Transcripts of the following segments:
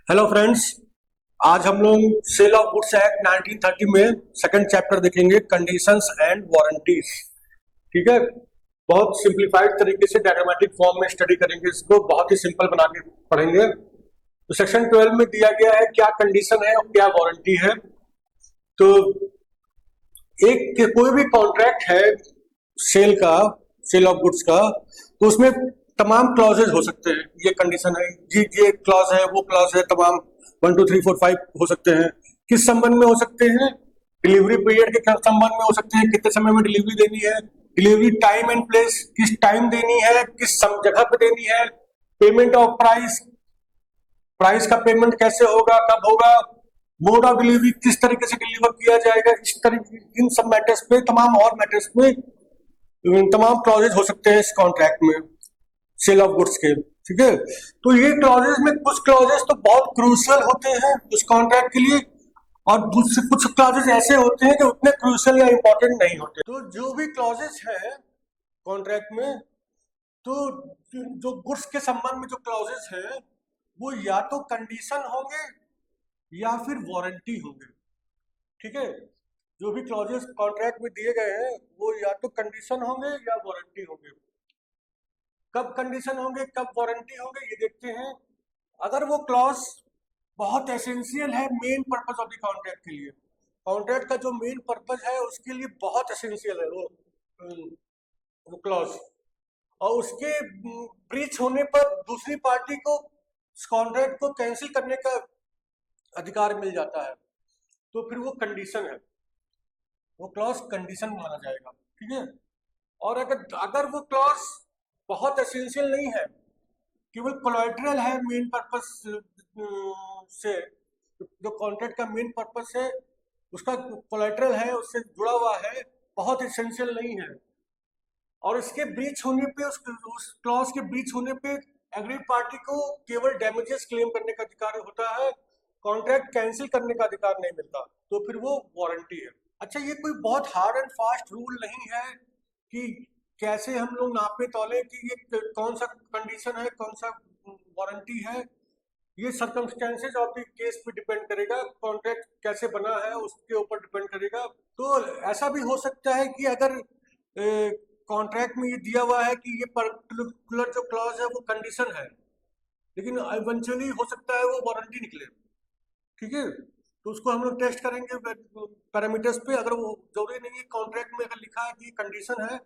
Hello friends. आज हम लोग सेल ऑफ गुड्स एक्ट 1930 में सेकंड चैप्टर देखेंगे, कंडीशंस एंड वारंटीज। ठीक है। बहुत सिंप्लीफाइड तरीके से डायग्रामेटिक फॉर्म में स्टडी करेंगे, इसको बहुत ही सिंपल बना के पढ़ेंगे। तो सेक्शन 12 में दिया गया है क्या कंडीशन है और क्या वारंटी है। तो एक कोई भी कॉन्ट्रैक्ट है सेल का, सेल ऑफ गुड्स का, तो उसमें तमाम क्लॉजेज हो सकते हैं। ये कंडीशन है, ये क्लॉज है, वो क्लॉज है, तमाम 1 2 3 4 5 हो सकते हैं। किस संबंध में हो सकते हैं? डिलीवरी पीरियड के संबंध में हो सकते हैं, कितने समय में डिलीवरी देनी है, डिलीवरी टाइम एंड प्लेस, किस टाइम देनी है, किस जगह पे देनी है, पेमेंट ऑफ प्राइस, प्राइस का पेमेंट कैसे होगा, कब होगा, मोड ऑफ डिलीवरी किस तरीके से डिलीवर किया जाएगा, इस तरीके, इन सब मैटर्स पे, तमाम और मैटर्स में तमाम क्लॉजेज हो सकते हैं इस कॉन्ट्रैक्ट में, सेल ऑफ गुड्स के। ठीक है। तो ये क्लॉजेज में कुछ क्लॉजेज तो बहुत क्रूशियल होते हैं उस कॉन्ट्रैक्ट के लिए, और दूसरे कुछ क्लॉजेज ऐसे होते हैं कि उतने क्रूशियल या इंपॉर्टेंट नहीं होते। तो जो भी क्लॉजेज है कॉन्ट्रैक्ट में, तो जो गुड्स के संबंध में जो क्लॉजेज है वो या तो कंडीशन होंगे या फिर वारंटी होंगे। ठीक है। जो भी क्लॉजेस कॉन्ट्रैक्ट में दिए गए हैं वो या तो कंडीशन होंगे या वारंटी होंगे। कब कंडीशन होंगे, कब वारंटी होंगे, ये देखते हैं। अगर वो क्लॉज बहुत एसेंशियल है main purpose of the contract के लिए, कॉन्ट्रैक्ट का जो मेन पर्पस है उसके लिए बहुत एसेंशियल है वो क्लॉज, और उसके ब्रीच होने पर दूसरी पार्टी को कॉन्ट्रैक्ट को कैंसिल करने का अधिकार मिल जाता है, तो फिर वो कंडीशन है, वो क्लॉज कंडीशन माना जाएगा। ठीक है। और अगर अगर वो क्लॉज बहुत एसेंशियल नहीं है, केवल कोलैटरल है मेन पर्पस से, जो कॉन्ट्रैक्ट का मेन पर्पस है उसका कोलैटरल है, उससे जुड़ा हुआ है, बहुत एसेंशियल नहीं है, और इसके ब्रीच होने पे, उस क्लॉज के ब्रीच होने पे एग्रीड पार्टी को केवल डैमेजेस क्लेम करने का अधिकार होता है, कॉन्ट्रैक्ट कैंसिल करने का अधिकार नहीं मिलता, तो फिर वो वारंटी है। अच्छा, ये कोई बहुत हार्ड एंड फास्ट रूल नहीं है कि कैसे हम लोग नापे तौले कि ये कौन सा कंडीशन है, कौन सा वारंटी है। ये सर्कमस्टेंसेज ऑफ द केस पे डिपेंड करेगा, कॉन्ट्रैक्ट कैसे बना है उसके ऊपर डिपेंड करेगा। तो ऐसा भी हो सकता है कि अगर कॉन्ट्रैक्ट में ये दिया हुआ है कि ये पर्टिकुलर जो क्लॉज है वो कंडीशन है, लेकिन इवेंचुअली हो सकता है वो वारंटी निकले। ठीक है। तो उसको हम लोग टेस्ट करेंगे पैरामीटर्स पे। अगर वो जरूरी नहीं है कॉन्ट्रैक्ट में अगर लिखा है कि कंडीशन है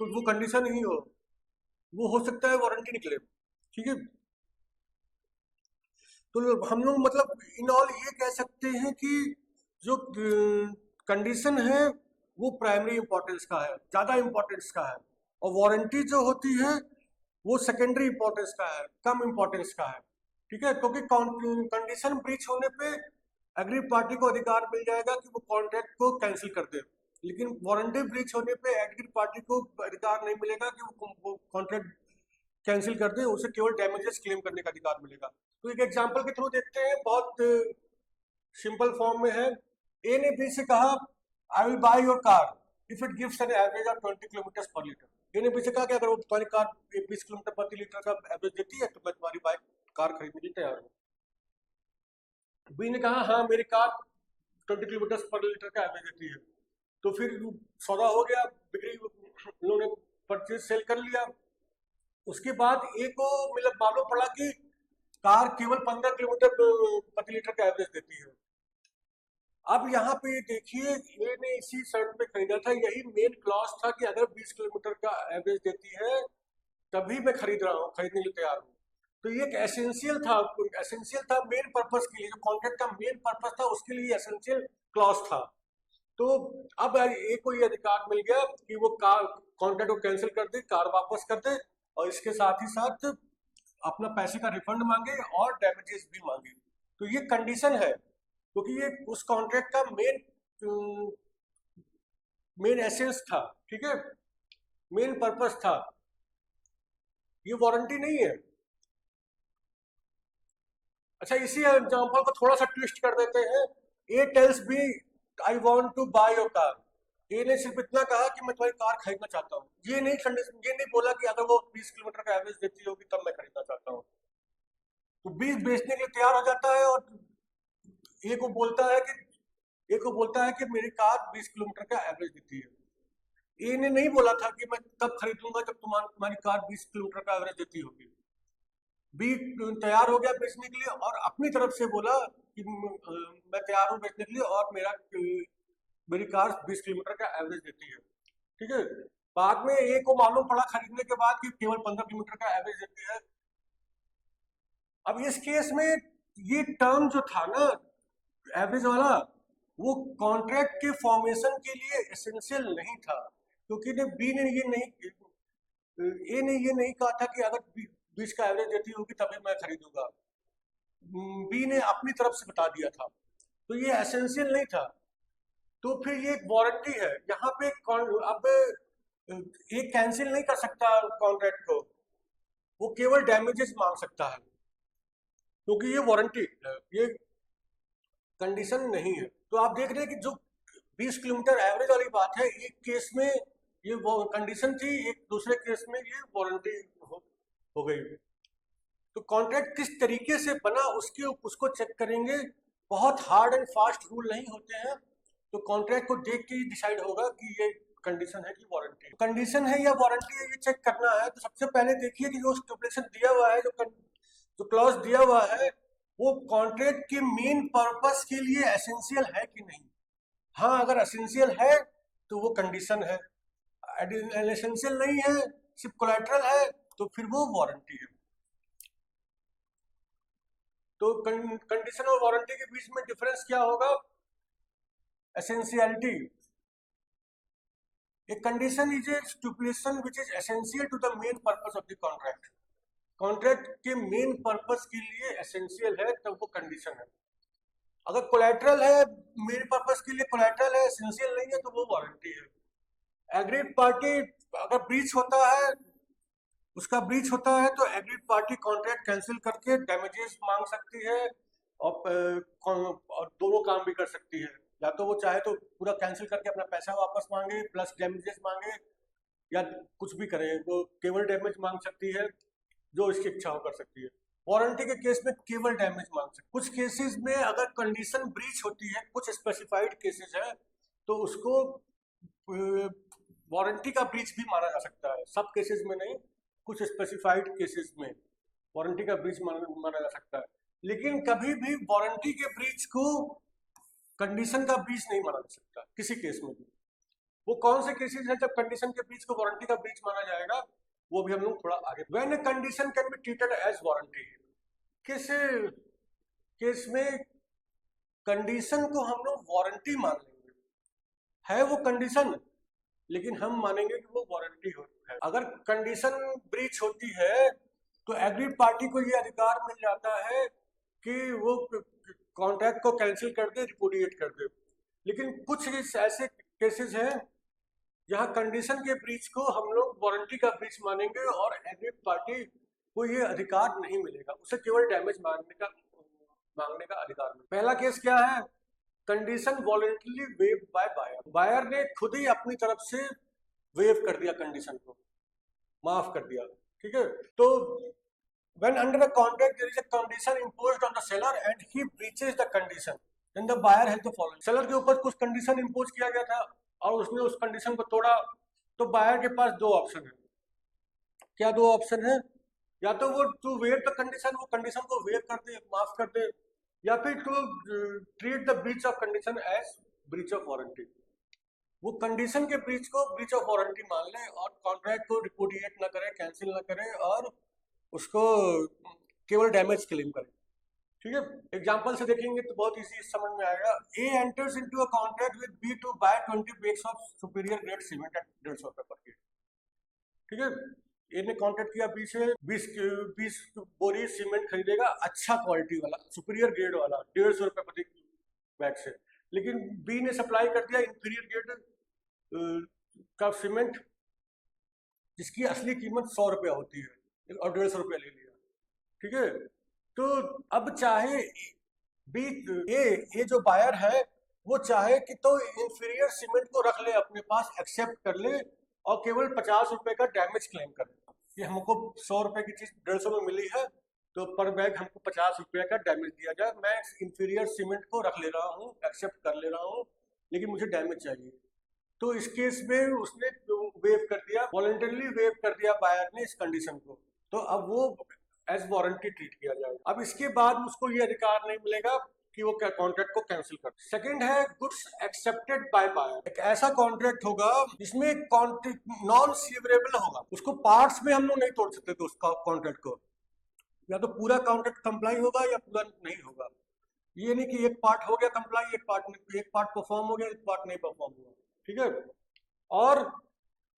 तो वो कंडीशन ही वो हो सकता है वारंटी निकले। ठीक है। तो हम लोग मतलब इन ऑल ये कह सकते हैं कि जो कंडीशन है वो प्राइमरी इंपॉर्टेंस का है, ज्यादा इंपॉर्टेंस का है, और वारंटी जो होती है वो सेकेंडरी इंपॉर्टेंस का है, कम इंपॉर्टेंस का है। ठीक है। क्योंकि कंडीशन ब्रीच होने पे अग्री पार्टी को अधिकार मिल जाएगा कि वो कॉन्ट्रैक्ट को कैंसिल कर दे, लेकिन वारंटी ब्रीच होने पे एग्री पार्टी को अधिकार नहीं मिलेगा कि वो कॉन्ट्रैक्ट कैंसिल कर दे, उसे केवल डैमेजेस क्लेम करने का अधिकार मिलेगा। तो एक एग्जांपल के थ्रू देखते हैं, बहुत सिंपल फॉर्म में है। ए ने बी से कहा I will buy your car if it gives an average of 20 kilometre पर लीटर। ए ने बी से कहा कि अगर वो तुम्हारी कार 20 किलोमीटर प्रति लीटर का एवरेज देती है तो मैं तुम्हारी बाइक कार खरीदने के लिए तैयार हूँ। बी ने कहा हाँ मेरी कार 20 किलोमीटर पर लीटर का एवरेज देती है। तो फिर सौदा हो गया, बिक्री, उन्होंने परचेज सेल कर लिया। उसके बाद ए को मतलब मालूम पड़ा कि कार केवल 15 किलोमीटर प्रति लीटर का एवरेज देती है। अब यहाँ पे देखिए, ए ने इसी शर्त पे खरीदा था, यही मेन क्लॉज था कि अगर 20 किलोमीटर का एवरेज देती है तभी मैं खरीद रहा हूँ, खरीदने के लिए तैयार हूँ। तो ये एक एसेंशियल था मेन पर्पस के लिए, जो कॉन्ट्रैक्ट का मेन पर्पस था उसके लिए एसेंशियल क्लॉज था। तो अब ए को ये अधिकार मिल गया कि वो कार कॉन्ट्रैक्ट को कैंसिल कर दे, कार वापस कर दे, और इसके साथ ही साथ अपना पैसे का रिफंड मांगे और डैमेजेस भी मांगे। तो ये कंडीशन है, क्योंकि ये उस कॉन्ट्रैक्ट का मेन एसेंस था। ठीक है। मेन पर्पस था, ये वारंटी नहीं है। अच्छा, इसी एग्जांपल को थोड़ा सा ट्विस्ट कर देते हैं। A tells B I want to buy your car. A ने सिर्फ इतना कहा कि मैं तुम्हारी कार खरीदना चाहता हूँ, ये नहीं बोला कि अगर वो 20 किलोमीटर का एवरेज देती होगी तब मैं खरीदना चाहता हूँ। तो बी बेचने के लिए तैयार हो जाता है और ए को बोलता है कि मेरी कार 20 किलोमीटर का एवरेज देती है। ए ने नहीं बोला था कि मैं तब खरीदूंगा जब तुम्हारी कार 20 किलोमीटर का एवरेज देती होगी। बी तैयार हो गया बेचने के लिए और अपनी तरफ से बोला कि मैं तैयार हूँ बेचने के लिए और मेरी कार 20 किलोमीटर का एवरेज देती है। ठीक है, बाद में ए को मालूम पड़ा खरीदने के बाद कि केवल 15 किलोमीटर का एवरेज देती है। अब इस केस में ये टर्म जो था ना एवरेज वाला, वो कॉन्ट्रैक्ट के फॉर्मेशन के लिए एसेंशियल नहीं था, क्योंकि ए ने ये नहीं कहा था कि अगर 20 का एवरेज देती होगी तभी मैं खरीदूंगा। बी ने अपनी तरफ से बता दिया था, तो ये एसेंशियल नहीं था। तो फिर ये एक वारंटी है। यहाँ पे अब ये कैंसिल नहीं कर सकता कॉन्ट्रैक्ट को, वो केवल डैमेजेस मांग सकता है, क्योंकि ये वारंटी है, ये कंडीशन नहीं है। तो आप देख रहे हैं कि जो 20 किलोमीटर एवरेज वाली बात है, एक केस में ये कंडीशन थी, एक दूसरे केस में ये वारंटी हो गई। तो कॉन्ट्रैक्ट किस तरीके से बना उसको चेक करेंगे। बहुत हार्ड एंड फास्ट रूल नहीं होते हैं, तो कॉन्ट्रैक्ट को देख के ही डिसाइड होगा कि ये कंडीशन है कि वारंटी है। कंडीशन है या वारंटी है ये चेक करना है, तो सबसे पहले देखिए कि जो स्टिपुलेशन दिया हुआ है, जो क्लॉज दिया हुआ है, वो कॉन्ट्रैक्ट के मेन पर्पस के लिए एसेंशियल है कि नहीं। हाँ, अगर एसेंशियल है तो वो कंडीशन है, एसेंशियल नहीं है, सिर्फ कोलैटरल है, तो फिर वो वारंटी है। तो कंडीशन और वारंटी के बीच में डिफरेंस क्या होगा? Essentiality. A condition is a stipulation which is essential to the main purpose of the contract. Contract के मेन पर्पस के लिए एसेंशियल है तब वो कंडीशन है। अगर कोलैटरल है, मेन पर्पस के लिए कोलैटरल है, एसेंशियल नहीं है, तो वो वारंटी है। एग्रीड पार्टी अगर ब्रीच होता है, तो एग्रीड पार्टी कॉन्ट्रैक्ट कैंसिल करके डैमेजेस मांग सकती है और दोनों काम भी कर सकती है। या तो वो चाहे तो पूरा कैंसिल करके अपना पैसा वापस मांगे प्लस डैमेजेस मांगे, या कुछ भी करे, वो केवल डैमेज मांग सकती है, जो इसकी इच्छा हो कर सकती है। वारंटी के केस में केवल डैमेज मांग सकती है। कुछ केसेस में अगर कंडीशन ब्रीच होती है, कुछ स्पेसिफाइड केसेस है, तो उसको वारंटी का ब्रीच भी माना जा सकता है। सब केसेस में नहीं, कुछ स्पेसिफाइड केसेस में वारंटी का ब्रीच माना जा सकता है। लेकिन कभी भी वारंटी के ब्रीच को कंडीशन का ब्रीच नहीं माना जा सकता किसी केस में भी। वो कौन से केसेस है जब कंडीशन के ब्रीच को वारंटी का ब्रीच माना जाएगा, वो भी हम लोग थोड़ा आगे। When a condition can be treated as warranty, किस केस में कंडीशन को हम लोग वारंटी मान लेंगे? है वो कंडीशन, लेकिन हम मानेंगे कि वो वारंटी है। अगर कंडीशन ब्रीच होती है तो एग्रीड पार्टी को ये अधिकार मिल जाता है कि वो कॉन्ट्रैक्ट को कैंसिल कर दे, रिपुडिएट कर दे। लेकिन कुछ ऐसे केसेस हैं जहां कंडीशन के ब्रीच को हम लोग वारंटी का ब्रीच मानेंगे और एग्रीड पार्टी को ये अधिकार नहीं मिलेगा, उसे केवल डैमेज मांगने का अधिकार मिलेगा। पहला केस क्या है? Condition voluntarily waive by buyer. Buyer ने खुद ही अपनी तरफ से वेव कर दिया, कंडीशन को माफ कर दिया। ठीक है, तो when under a contract there is a condition imposed on the seller and he breaches the condition, then the buyer has the following. Seller के ऊपर कुछ कंडीशन इंपोज किया गया था और उसने उस कंडीशन को तोड़ा, तो बायर के पास दो ऑप्शन है। क्या दो ऑप्शन है? या तो वो टू वेव द कंडीशन, वो कंडीशन को वेव कर दे, माफ कर दे, या फिर to treat the breach of condition as breach of warranty. वो कंडीशन के ब्रीच को ब्रीच ऑफ वारंटी मान ले और कॉन्ट्रैक्ट को रिपुडिएट ना करे, कैंसिल ना करे और उसको केवल डैमेज क्लेम करे। ठीक है, एग्जांपल से देखेंगे तो बहुत इजी समझ में आएगा। A enters into a contract with B to buy 20 bags of superior grade cement at 150 रुपए पर केजी। ठीक है, ए ने कॉन्ट्रैक्ट किया बी से 20 बोरी सीमेंट खरीदेगा, अच्छा क्वालिटी वाला, सुपीरियर ग्रेड वाला, 150 रुपए प्रति बैग से। लेकिन बी ने सप्लाई कर दिया इंफीरियर ग्रेड का सीमेंट, जिसकी असली कीमत 100 रुपया होती है और 150 रुपया ले लिया। ठीक है, तो अब चाहे बी ए जो बायर है वो चाहे कि तो इंफीरियर सीमेंट को रख ले अपने पास, एक्सेप्ट कर ले और केवल 50 रुपए का डैमेज क्लेम करे कि हमको 100 रुपए की चीज 150 में मिली है तो पर बैग हमको 50 रुपये का डैमेज दिया जाए, मैं इंफीरियर सीमेंट को रख ले रहा हूँ, एक्सेप्ट कर ले रहा हूँ, लेकिन मुझे डैमेज चाहिए। तो इस केस में उसने वेव कर दिया, वॉलंटरली वेव कर दिया बायर ने इस कंडीशन को, तो अब वो एज वारंटी ट्रीट किया जाएगा। अब इसके बाद उसको ये अधिकार नहीं मिलेगा कि वो कॉन्ट्रैक्ट को कैंसिल कर। सेकंड है गुड्स एक्सेप्टेड बाय बायर। एक ऐसा कॉन्ट्रैक्ट होगा जिसमें नॉन सीवरेबल होगा, उसको पार्ट्स में हम लोग नहीं तोड़ सकते थे उसका कॉन्ट्रैक्ट को, या तो पूरा कॉन्ट्रैक्ट कंप्लाई होगा या पूरा नहीं होगा। ये नहीं कि एक पार्ट हो गया कंप्लाई, एक पार्ट परफॉर्म हो गया, एक पार्ट नहीं परफॉर्म हुआ, ठीक है। और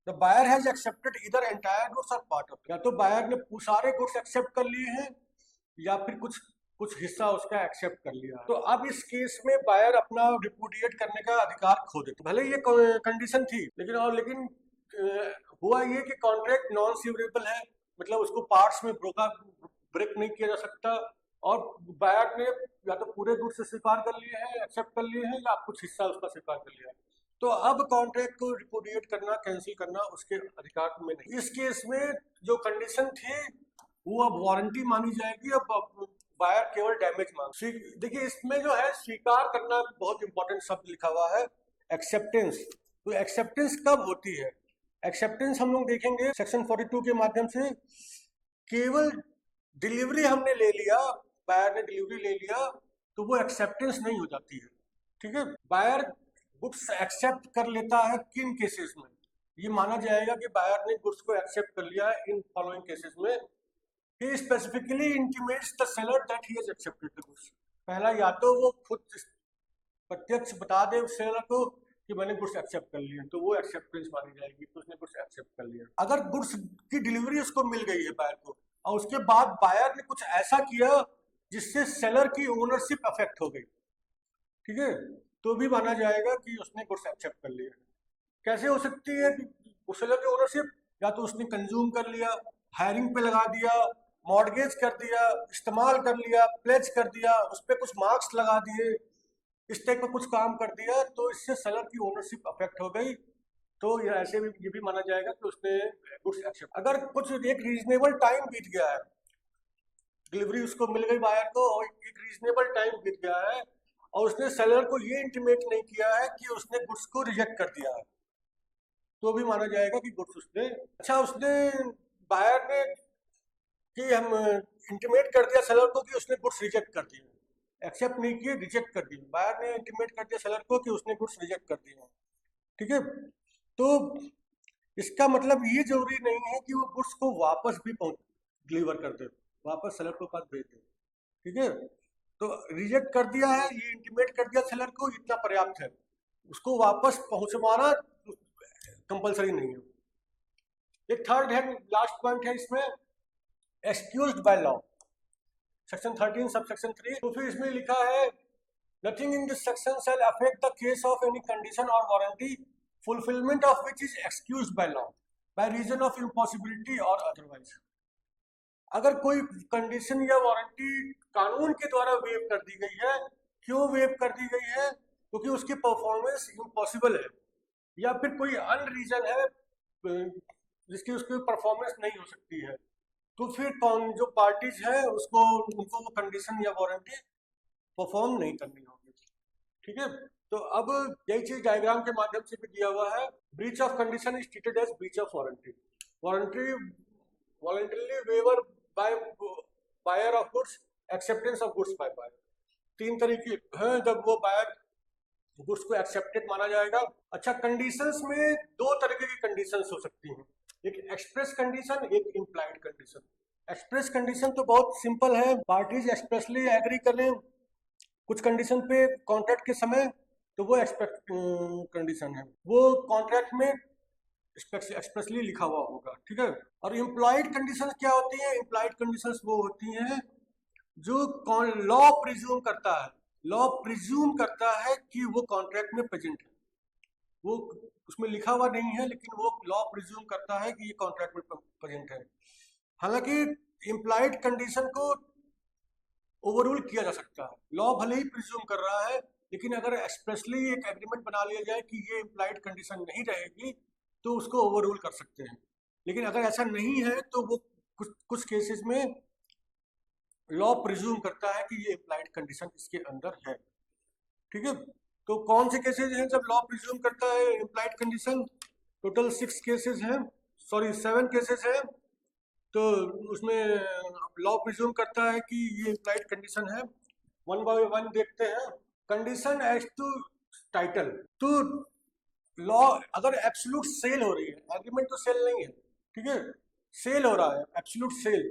द बायर हैज एक्सेप्टेड इधर एंटायर गुड्स और पार्ट ऑफ, या तो बायर ने सारे गुड्स एक्सेप्ट कर लिए हैं या फिर कुछ कुछ हिस्सा उसका एक्सेप्ट कर लिया। तो अब इस केस में बायर अपना रिपुडिएट करने का अधिकार खो देता। भले ये कंडीशन थी, लेकिन हुआ ये कि कॉन्ट्रैक्ट नॉन सीवरेबल है, मतलब उसको पार्ट्स में ब्रेक नहीं किया जा सकता, और बायर ने या तो पूरे गुड्स से स्वीकार कर लिए हैं, एक्सेप्ट कर लिए हैं, या कुछ हिस्सा उसका स्वीकार कर लिया है। तो अब कॉन्ट्रैक्ट को रिपुडिएट करना, कैंसिल करना उसके अधिकार में नहीं। इस केस में जो कंडीशन थी वो अब वारंटी मानी जाएगी, अब बायर केवल डैमेज मांग। देखिए इसमें जो है स्वीकार करना बहुत इंपॉर्टेंट शब्द लिखा हुआ है, एक्सेप्टेंस। तो एक्सेप्टेंस कब होती है? एक्सेप्टेंस हम लोग देखेंगे सेक्शन 42 के माध्यम से। केवल डिलीवरी हमने ले लिया, बायर ने डिलीवरी ले लिया, तो वो एक्सेप्टेंस नहीं हो जाती है, ठीक है। बायर गुड्स एक्सेप्ट कर लेता है किन केसेस में? ये माना जाएगा कि बायर ने गुड्स को एक्सेप्ट कर लिया है इन फॉलोइंग केसेस में। He specifically intimates the seller that he has accepted the goods. पहला, या तो वो खुद प्रत्यक्ष बता दे सेलर को कि मैंने गुड्स एक्सेप्ट कर लिए, तो वो एक्सेप्टेंस मानी जाएगी कि उसने गुड्स एक्सेप्ट कर लिया। अगर गुड्स की डिलीवरी उसको मिल गई है बायर को, और उसके बाद बायर ने कुछ ऐसा किया जिससे सेलर की ओनरशिप अफेक्ट हो गई, ठीक है, तो भी माना जाएगा कि उसने गुड्स एक्सेप्ट कर लिया। कैसे हो सकती है सेलर की ओनरशिप? या तो उसने कंज्यूम कर लिया, हायरिंग पे लगा दिया, मॉर्गेज कर दिया, इस्तेमाल कर लिया, प्लेज कर दिया, उस पर कुछ मार्क्स लगा दिए, इस टाइप का कुछ काम कर दिया, तो इससे सेलर की ओनरशिप अफेक्ट हो गई। तो ऐसे भी ये भी माना जाएगा कि उसने गुड्स एक्सेप्ट। अगर कुछ एक रीजनेबल टाइम बीत गया है, डिलीवरी उसको मिल गई बायर को, और एक रीजनेबल टाइम बीत गया है, और उसने सेलर को ये इंटीमेट नहीं किया है कि उसने गुड्स को रिजेक्ट कर दिया है, तो भी माना जाएगा कि गुड्स उसने बायर ने कि हम इंटीमेट कर दिया सेलर को कि उसने गुड्स रिजेक्ट कर दिए, एक्सेप्ट नहीं किए, रिजेक्ट कर दिए। बायर ने इंटीमेट कर दिया सेलर को कि उसने गुड्स रिजेक्ट कर दिए, ठीक है। तो इसका मतलब ये जरूरी नहीं है कि वो गुड्स को वापस भी डिलीवर कर दे, वापस सेलर को पास भेज दे, ठीक है। तो रिजेक्ट कर दिया है, ये इंटीमेट कर दिया सेलर को, इतना पर्याप्त है, उसको वापस पहुंचवाना कंपलसरी नहीं है। एक थर्ड है, लास्ट पॉइंट है इसमें, excused by law, section 13 subsection 3। तो फिर इसमें लिखा है, nothing in this section shall affect the case of any condition or warranty fulfilment of which is excused by law by reason of impossibility or otherwise. अगर कोई condition या warranty कानून के द्वारा वेव कर दी गई है, क्यों वेव कर दी गई है? क्योंकि उसकी परफॉर्मेंस इम्पॉसिबल है, या फिर कोई अन्य रीजन है जिसकी उसकी परफॉर्मेंस नहीं हो सकती है, तो फिर जो पार्टीज है उनको वो कंडीशन या वारंटी परफॉर्म नहीं करनी होगी, ठीक है। तो अब यही चीज डायग्राम के माध्यम से भी दिया हुआ है। Breach of condition is treated as breach of warranty. Voluntarily waiver by buyer of goods, acceptance of goods by buyer. तीन तरीके हैं जब वो बायर गुड्स को एक्सेप्टेड माना जाएगा। अच्छा, कंडीशंस में दो तरीके की कंडीशंस हो सकती हैं, एक एक्सप्रेस कंडीशन, एक इम्प्लाइड कंडीशन। एक्सप्रेस कंडीशन तो बहुत सिंपल है, पार्टीज एक्सप्रेसली एग्री करें कुछ कंडीशन पे कॉन्ट्रैक्ट के समय, तो वो एक्सप्रेस कंडीशन है, वो कॉन्ट्रैक्ट में एक्सप्रेसली लिखा हुआ होगा, ठीक है। और इम्प्लॉइड कंडीशन क्या होती है? इम्प्लॉइड कंडीशंस वो होती हैं जो लॉ प्रिज्यूम करता है, लॉ प्रिज्यूम करता है कि वो कॉन्ट्रैक्ट में प्रेजेंट है, वो उसमें लिखा हुआ नहीं है, लेकिन वो लॉ प्रिज्यूम करता है कि ये कॉन्ट्रैक्ट में प्रेजेंट है। हालांकि इम्प्लॉइड कंडीशन को ओवररूल किया जा सकता है, लॉ भले ही प्रिज्यूम कर रहा है, लेकिन अगर एक्सप्रेसली एक एग्रीमेंट बना लिया जाए कि ये इम्प्लॉइड कंडीशन नहीं रहेगी, तो उसको ओवररूल कर सकते हैं। लेकिन अगर ऐसा नहीं है तो वो कुछ केसेस में लॉ प्रिज्यूम करता है कि ये इम्प्लाइड कंडीशन इसके अंदर है। ठीक है, तो कौन से केसेस हैं जब लॉ प्रिज्यूम करता है इम्प्लाइड कंडीशन? टोटल 6 केसेस हैं, सॉरी 7 केसेस हैं। तो उसमें लॉ प्रिज्यूम करता है कि ये इम्प्लाइड कंडीशन है। वन बाय वन देखते हैं। कंडीशन एज टू टाइटल, तो लॉ अगर एब्सोल्यूट सेल हो रही है, एग्रीमेंट तो सेल नहीं है, ठीक है, सेल हो रहा है, एब्सोल्यूट सेल,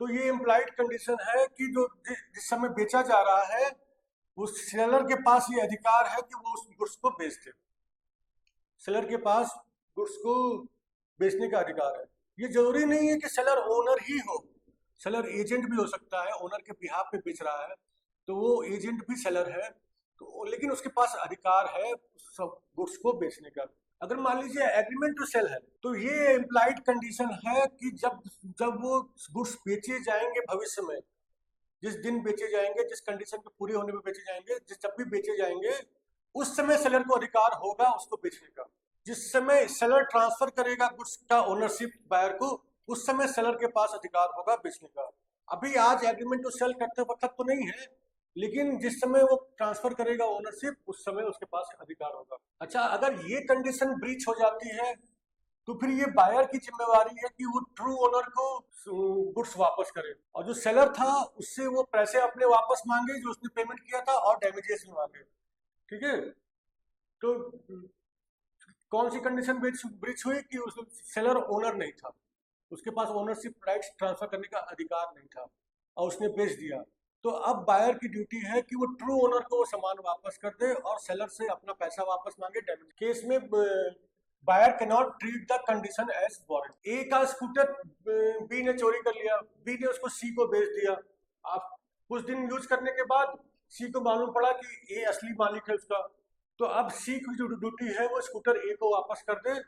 तो ये इम्प्लाइड कंडीशन है कि जो जिस समय बेचा जा रहा है उस सेलर के पास ये अधिकार है कि वो उस गुड्स को बेच दे। सेलर के पास गुड्स को बेचने का अधिकार है। ये जरूरी नहीं है कि सेलर ओनर ही हो, सेलर एजेंट भी हो सकता है, ओनर के बिहाफ पे बेच रहा है तो वो एजेंट भी सेलर है, तो लेकिन उसके पास अधिकार है सब गुड्स को बेचने का। अगर मान लीजिए एग्रीमेंट टू सेल है तो ये इम्प्लाइड कंडीशन है कि जब जब वो गुड्स बेचे जाएंगे भविष्य में, जिस दिन बेचे जाएंगे, जिस कंडीशन के पूरे होने में बेचे जाएंगे, जब भी बेचे जाएंगे उस समय सेलर को अधिकार होगा उसको बेचने का। जिस समय सेलर ट्रांसफर करेगा गुड्स का ओनरशिप बायर को, उस समय सेलर के पास अधिकार होगा बेचने का। अभी आज एग्रीमेंट टू सेल करते वक्त तो नहीं है, लेकिन जिस समय वो ट्रांसफर करेगा ओनरशिप उस समय उसके पास अधिकार होगा। अच्छा, अगर ये कंडीशन ब्रीच हो जाती है तो फिर ये बायर की जिम्मेवारी है कि वो ट्रू ओनर को गुड्स वापस करे, और जो सेलर था उससे वो पैसे अपने वापस मांगे जो उसने पेमेंट किया था और डैमेजेस भी मांगे। ठीक है, तो कौन सी कंडीशन ब्रीच हुई कि उस सेलर ओनर नहीं था, उसके पास ओनरशिप राइट्स ट्रांसफर करने का अधिकार नहीं था और उसने बेच दिया। तो अब बायर की ड्यूटी है कि वो ट्रू ओनर को वो सामान वापस कर दे और सेलर से अपना पैसा वापस मांगे। डैमेज केस में buyer can not treat the condition as warrant. A का स्कूटर बी ने चोरी कर लिया, बी ने उसको सी को बेच दिया। आप कुछ दिन यूज करने के बाद सी को मालूम पड़ा कि ए असली मालिक है उसका, तो अब सी की जो ड्यूटी है वो स्कूटर ए को वापस कर दे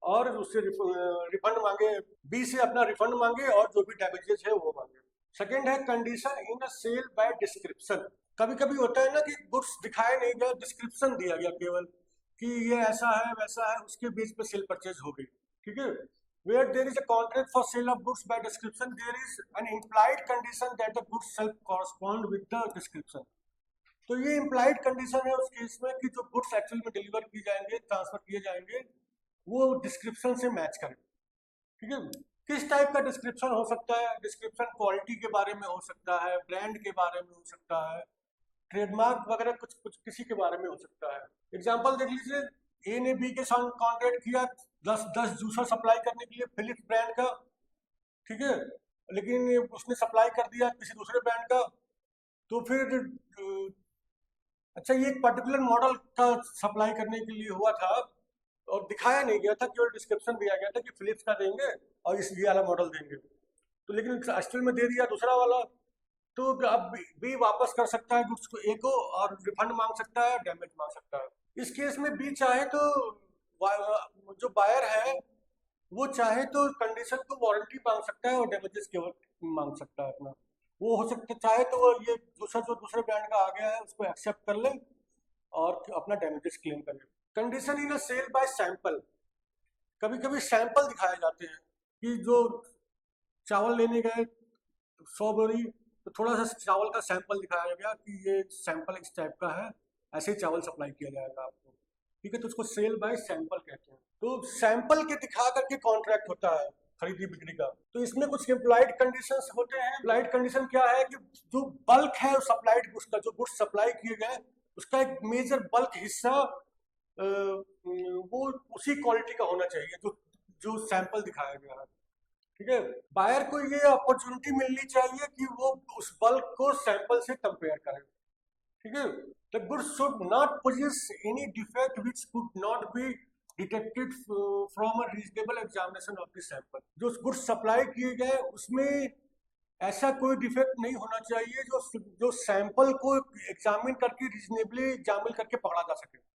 और उससे रिफंड मांगे, बी से अपना रिफंड मांगे और जो भी डैमेजेस है वो मांगे। सेकेंड है condition in a sale by description. कभी कभी होता है ना कि गुड्स दिखाए नहीं गया, डिस्क्रिप्शन दिया गया केवल कि ये ऐसा है वैसा है, उसके बेस पे सेल परचेज हो गई। ठीक है, where there is a contract for sale of goods by description, there is an implied condition that the goods shall correspond with the description। तो ये इम्प्लाइड कंडीशन है उस केस में कि जो गुड्स एक्चुअल में डिलीवर किए जाएंगे, ट्रांसफर किए जाएंगे, वो डिस्क्रिप्शन से मैच करें। ठीक है, किस टाइप का डिस्क्रिप्शन हो सकता है? डिस्क्रिप्शन क्वालिटी के बारे में हो सकता है, ब्रांड के बारे में हो सकता है, ट्रेडमार्क वगैरह कुछ कुछ किसी के बारे में हो सकता है। एग्जांपल देख लीजिए, ए ने बी के साथ कॉन्ट्रैक्ट किया 10 जूसर सप्लाई करने के लिए फिलिप्स ब्रांड का, ठीक है, लेकिन उसने सप्लाई कर दिया किसी दूसरे ब्रांड का, तो फिर अच्छा ये एक पर्टिकुलर मॉडल का सप्लाई करने के लिए हुआ था और दिखाया नहीं गया था, केवल डिस्क्रिप्शन दिया गया था कि फिलिप्स का देंगे और इस ये वाला मॉडल देंगे, तो लेकिन एक्चुअल में दे दिया दूसरा वाला। तो अब बी वापस कर सकता है गुड्स को ए को और रिफंड मांग सकता है, डैमेज मांग सकता है। इस केस में बी चाहे तो जो बायर है वो चाहे तो कंडीशन को वारंटी मांग सकता है और डैमेजेस केवल मांग सकता है अपना। वो हो सकता चाहे तो वो ये जो दूसरे ब्रांड का आ गया है उसको एक्सेप्ट कर ले और अपना डैमेजेस क्लेम कर ले। Condition in a sale by sample, कभी कभी सैंपल दिखाए जाते हैं कि जो चावल लेने गए 100 बोरी, तो थोड़ा सा चावल का सैंपल दिखाया गया कि ये सैंपल इस टाइप का है, ऐसे ही चावल सप्लाई किया जाएगा आपको। ठीक है, तो उसको सेल बाय सैंपल कहते हैं। तो सैंपल के दिखा करके कॉन्ट्रैक्ट होता है खरीदी बिक्री का। तो इसमें कुछ इम्प्लाइड कंडीशंस होते हैं। इम्प्लाइड कंडीशन क्या है कि जो बल्क है सप्लाइड गुड्स का, जो गुड्स सप्लाई किए गए उसका एक मेजर बल्क हिस्सा वो उसी क्वालिटी का होना चाहिए जो जो सैंपल दिखाया गया है। ठीक है, बायर को ये अपॉर्चुनिटी मिलनी चाहिए कि वो उस बल्क को सैंपल से कंपेयर करें। ठीक है, the goods should not possess any defect which could not be detected from a reasonable examination of the sample. जो गुड्स सप्लाई किए गए उसमें ऐसा कोई डिफेक्ट नहीं होना चाहिए जो सैंपल को एग्जामिन करके रीजनेबली एग्जामिन करके पकड़ा जा सके।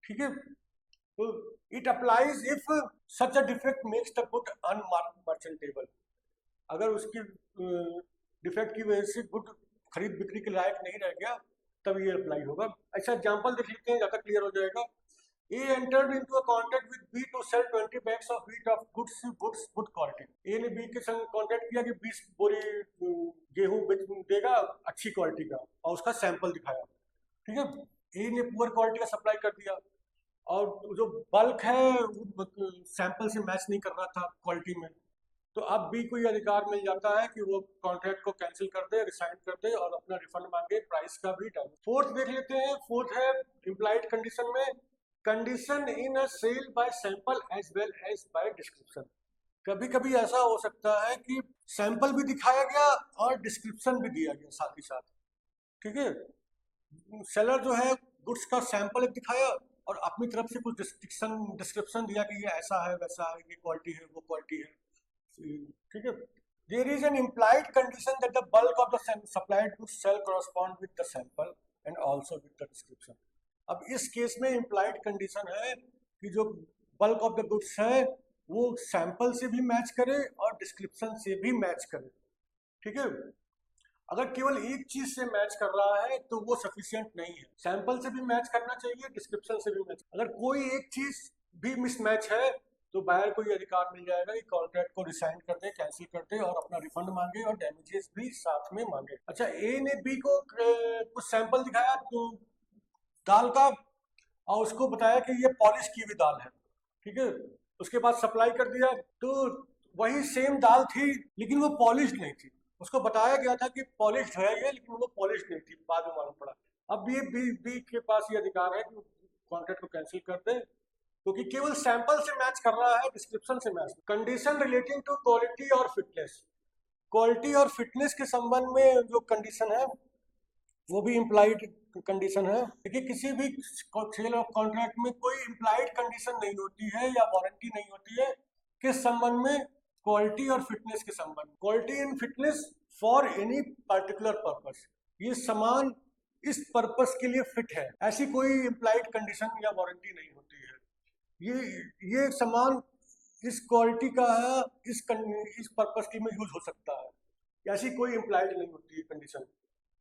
ठीक है, तो it applies if such a defect makes the good unmerchantable. अगर उसकी डिफेक्ट की वजह से गुड खरीद बिक्री के लायक नहीं रह गया तब ये अप्लाई होगा। अच्छा एग्जांपल देख लेते हैं, ज्यादा क्लियर हो जाएगा। A entered into a contract with B to sell 20 bags of wheat of good quality. A ने बी के संग कॉन्ट्रैक्ट किया कि 20 बोरी गेहूं देगा अच्छी क्वालिटी का और उसका सैंपल दिखाया, ठीक है। ए ने पुअर क्वालिटी का सप्लाई कर दिया और जो बल्क है वो सैंपल से मैच नहीं कर रहा था क्वालिटी में, तो अब बी को ये अधिकार मिल जाता है कि वो कॉन्ट्रैक्ट को कैंसिल कर दे, रिसाइन कर दे और अपना रिफंड मांगे, प्राइस का भी डन। फोर्थ देख लेते हैं। फोर्थ है इम्प्लाइड कंडीशन में condition in a sale by sample as well as by description. कभी कभी ऐसा हो सकता है कि सैंपल भी दिखाया गया और डिस्क्रिप्शन भी दिया गया साथ ही साथ, ठीक है। सेलर जो है गुड्स का सैंपल एक दिखाया और अपनी तरफ से कुछ डिस्क्रिप्शन दिया कि ये ऐसा है वैसा है, ये क्वालिटी है वो क्वालिटी है, ठीक है। There is an implied condition that the bulk of the supplied goods shall correspond with the sample and also with the description. अब इस केस में इम्प्लाइड कंडीशन है कि जो बल्क ऑफ द गुड्स है वो सैंपल से भी मैच करे और डिस्क्रिप्शन से भी मैच करे, ठीक है। अगर केवल एक चीज से मैच कर रहा है तो वो सफिशिएंट नहीं है, सैंपल से भी मैच करना चाहिए, डिस्क्रिप्शन से भी मैच। अगर कोई एक चीज भी मिसमैच है तो बायर को ये अधिकार मिल जाएगा कि कॉन्ट्रैक्ट को रिसाइन कर दे, कैंसिल कर दे और अपना रिफंड मांगे और डैमेजेस भी साथ में मांगे। अच्छा, ए ने बी को कुछ सैंपल दिखाया तो दाल का और उसको बताया कि ये पॉलिश की हुई दाल है, ठीक है। उसके बाद सप्लाई कर दिया तो वही सेम दाल थी लेकिन वो पॉलिश नहीं थी। उसको बताया गया था कि पॉलिश है ये, लेकिन वो पॉलिश नहीं थी, बाद में मालूम पड़ा। अब ये बी के पास ये अधिकार है कि कॉन्ट्रैक्ट को कैंसिल कर दे क्योंकि केवल सैंपल से मैच कर रहा है, डिस्क्रिप्शन से match. Condition relating to quality और फिटनेस, क्वालिटी और फिटनेस के संबंध में जो कंडीशन है वो भी इम्प्लाइड कंडीशन है। देखिए, किसी भी सेल ऑफ कॉन्ट्रैक्ट में कोई इम्प्लाइड कंडीशन नहीं होती है या वारंटी नहीं होती है किस संबंध में, क्वालिटी और फिटनेस के संबंध। Quality and fitness for any particular purpose, ये सामान इस पर्पस के लिए फिट है, ऐसी कोई इम्प्लाइड कंडीशन या वारंटी नहीं होती है। ये सामान इस क्वालिटी का है, इस पर्पस के में यूज हो सकता है, ऐसी कोई इम्प्लाइड नहीं होती है कंडीशन,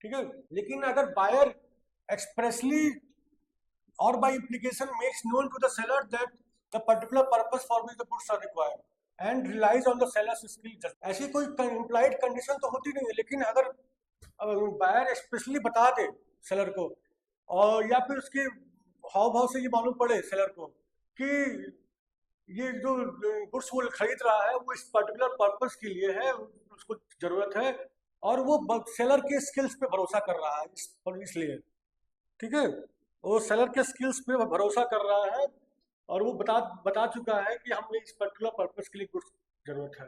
ठीक है। लेकिन अगर बायर एक्सप्रेसली और bye implication makes known to the seller that the particular purpose for which the goods are required and relies on the seller's skill judgment, ऐसी कोई implied condition तो होती नहीं है। लेकिन अगर बायर एक्सप्रेसली बता दे सेलर को और या फिर उसके हाव भाव से ये मालूम पड़े सेलर को कि ये जो गुड्स वो खरीद रहा है वो इस पर्टिकुलर पर्पस के लिए है, उसको जरूरत है और वो सेलर के स्किल्स पे भरोसा कर रहा है इसलिए, ठीक है। वो सेलर के स्किल्स पे भरोसा कर रहा है और वो बता चुका है कि हमें इस पर्टिकुलर पर्पस के लिए गुड्स जरूरत है,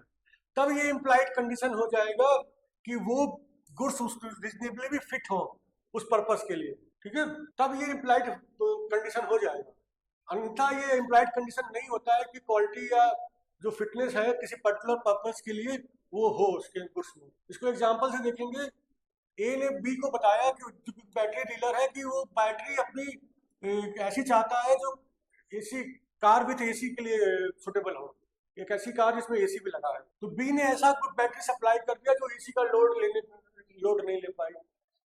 तब ये इम्प्लाइड कंडीशन हो जाएगा कि वो गुड्स रिजनेबली भी फिट हो उस पर्पस के लिए, ठीक है। तब ये इम्प्लाइड कंडीशन हो जाएगा। अन्यथा ये इम्प्लाइड कंडीशन नहीं होता है कि क्वालिटी या जो फिटनेस है किसी पर्टिकुलर पर्पस के लिए वो हो उसके गुड्स में। इसको एग्जांपल से देखेंगे। ए ने बी को बताया कि बैटरी डीलर है कि वो बैटरी अपनी ऐसी चाहता है जो एसी कार विथ एसी के लिए सुटेबल हो, एक ऐसी कार जिसमें एसी भी लगा है। तो बी ने ऐसा कुछ बैटरी सप्लाई कर दिया जो एसी का लोड नहीं ले पाई,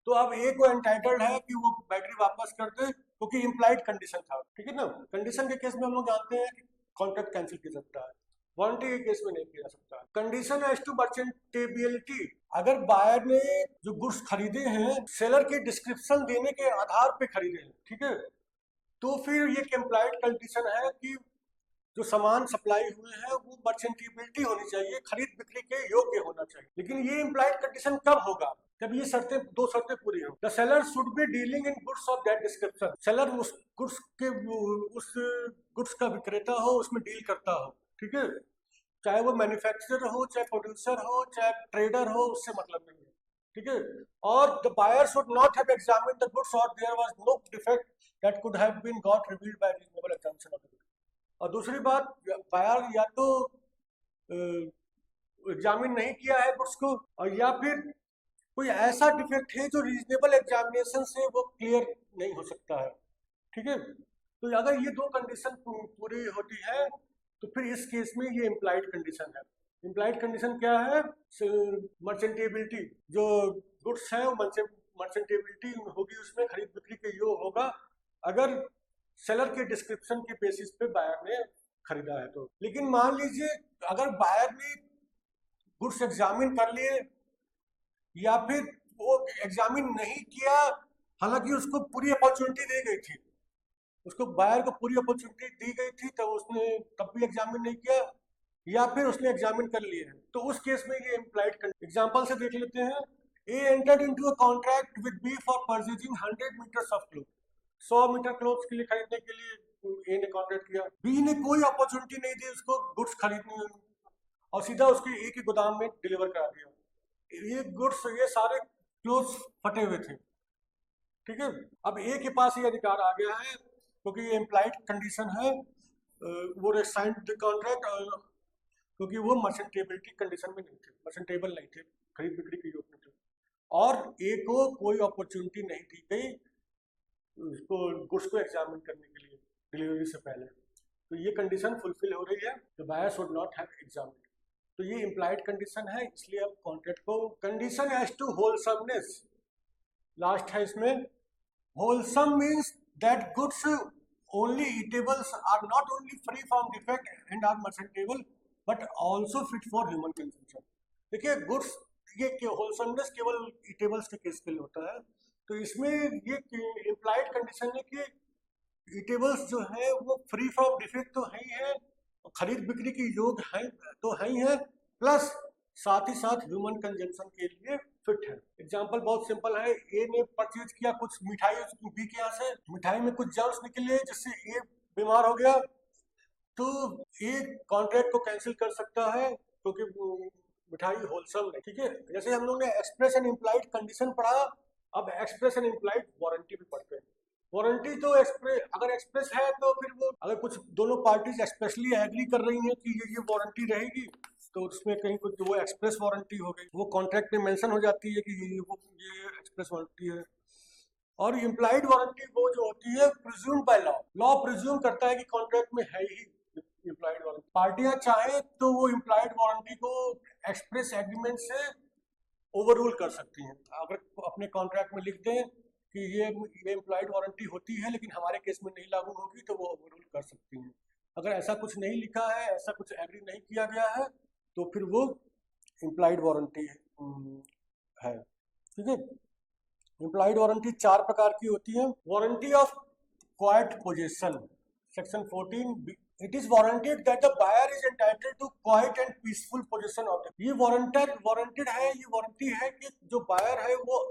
तो अब ए को एंटाइटल्ड है कि वो बैटरी वापस कर दे क्योंकि इम्प्लाइड कंडीशन था, ठीक है ना। कंडीशन के केस में हम लोग जानते हैं कि कॉन्ट्रैक्ट कैंसिल किया सकता है, वारंटी के केस में नहीं किया जा सकता। कंडीशन एज टू मर्चेंटेबिलिटी, अगर बायर ने जो गुड्स खरीदे हैं सेलर के डिस्क्रिप्शन देने के आधार पे खरीदे हैं, ठीक है, तो फिर ये इम्प्लाइड कंडीशन है कि जो सामान सप्लाई हुए हैं वो मर्चेंटेबिलिटी होनी चाहिए, खरीद बिक्री के योग्य होना चाहिए। लेकिन ये इम्प्लाइड कंडीशन कब होगा, जब ये दो शर्तें पूरी हो। The seller should be dealing in goods of that description, seller उस गुड्स का विक्रेता हो, उसमें डील करता हो, ठीक है। चाहे वो मैन्युफैक्चरर हो, चाहे प्रोड्यूसर हो, चाहे ट्रेडर हो, उससे मतलब नहीं है, ठीक है। और the buyer should not have examined the goods और there was no defect that could have been got revealed by reasonable examination of the goods. और दूसरी बात, बायर या तो एग्जामिन नहीं किया है गुड्स को और या फिर कोई ऐसा डिफेक्ट है जो रीजनेबल एग्जामिनेशन से वो क्लियर नहीं हो सकता है, ठीक है। तो अगर ये दो कंडीशन पूरी होती है तो फिर इस केस में ये इम्प्लाइड कंडीशन है। इम्प्लाइड कंडीशन क्या है, मर्चेंटेबिलिटी, जो गुड्स है वो मर्चेंटेबिलिटी होगी, उसमें खरीद बिक्री के योग होगा अगर सेलर के डिस्क्रिप्शन के बेसिस पे बायर ने खरीदा है तो। लेकिन मान लीजिए अगर बायर ने गुड्स एग्जामिन कर लिए या फिर वो एग्जामिन नहीं किया, हालांकि उसको पूरी अपॉर्चुनिटी दी गई थी, उसको बायर को पूरी अपॉर्चुनिटी दी गई थी, तो उसने तब भी एग्जामिन नहीं किया, या फिर उसने एग्जामिन कर लिए हैं, तो उस केस में ये इम्प्लाइड एग्जाम्पल से देख लेते हैं। A entered into a contract with B for purchasing 100 metres of cloth, 100 metre cloth के लिए खरीदने के लिए ए ने कॉन्ट्रैक्ट किया, बी ने कोई अपॉर्चुनिटी नहीं दी उसको गुड्स खरीदने, और सीधा उसके ए के गोदाम में डिलीवर करा दिया। ये गुड्स, ये सारे क्लोथ्स फटे हुए थे, ठीक है। अब ए के पास ये अधिकार आ गया है, क्योंकि ये इम्प्लाइड कंडीशन है, वो साइंड द कॉन्ट्रैक्ट, क्योंकि वो मर्चेंटेबिलिटी कंडीशन में नहीं थे, मर्चेंटेबल नहीं थे, खरीद बिक्री के योग में थे, और ए को कोई अपॉर्चुनिटी नहीं दी गई उसको गुड्स को एग्जामिन करने के लिए डिलीवरी से पहले, तो ये कंडीशन फुलफिल हो रही है, the buyer should not have examine, तो ये इम्प्लाइड कंडीशन है, इसलिए अब कॉन्ट्रैक्ट को condition as to wholesomeness, last है इसमें, wholesome means that goods only eatables are not only free from defect and are merchantable but also fit for human consumption. देखिए goods, ये होलसमनेस केवल eatables के केस के लिए होता है, तो इसमें ये इम्प्लाइड कंडीशन है कि ईटेबल्स जो है वो फ्री फ्रॉम डिफेक्ट तो है ही है, खरीद बिक्री के योग है तो है ही है, प्लस साथ ही साथ ह्यूमन कंजम्पशन के लिए फिट है। एग्जांपल बहुत सिंपल है, ए ने परचेज किया कुछ मिठाई बी के यहाँ से, मिठाई में कुछ जर्म्स निकले जिससे ए बीमार हो गया, तो ए कॉन्ट्रैक्ट को कैंसिल कर सकता है क्योंकि मिठाई होलसम है, ठीक है। जैसे हम लोग ने एक्सप्रेस एंड इम्प्लाइड कंडीशन पढ़ा, अब एक्सप्रेस एंड इम्प्लाइड वारंटी भी पढ़ते हैं। वारंटी तो अगर एक्सप्रेस है तो फिर वो, अगर कुछ दोनों पार्टीज एक्सप्रेसली एग्री कर रही हैं कि ये वारंटी रहेगी, तो उसमें कहीं कुछ वो एक्सप्रेस वारंटी हो गई, वो कॉन्ट्रैक्ट में मेंशन हो जाती है कि ये एक्सप्रेस वारंटी है। और इम्प्लाइड वारंटी वो जो होती है presumed by law, law presume करता है कि कॉन्ट्रैक्ट में है ही इम्प्लाइड वारंटी, पार्टियां चाहे तो वो इम्प्लाइड वारंटी को एक्सप्रेस एग्रीमेंट से ओवर रूल कर सकती हैं, अगर अपने कॉन्ट्रैक्ट में लिख दें कि ये इम्प्लाइड वारंटी होती है लेकिन हमारे केस में नहीं लागू होगी, तो वो ओवर रूल कर सकती हैं। अगर ऐसा कुछ नहीं लिखा है, ऐसा कुछ एग्री नहीं किया गया है, तो फिर वो इम्प्लाइड वारंटी है, ठीक है। इम्प्लाइड वारंटी 4 प्रकार की होती है। Warranty of quiet possession, section 14, it is warranted that the buyer is entitled to quiet and peaceful possession of the, ये वारंटेड है, ये वारंटी है कि जो बायर है वो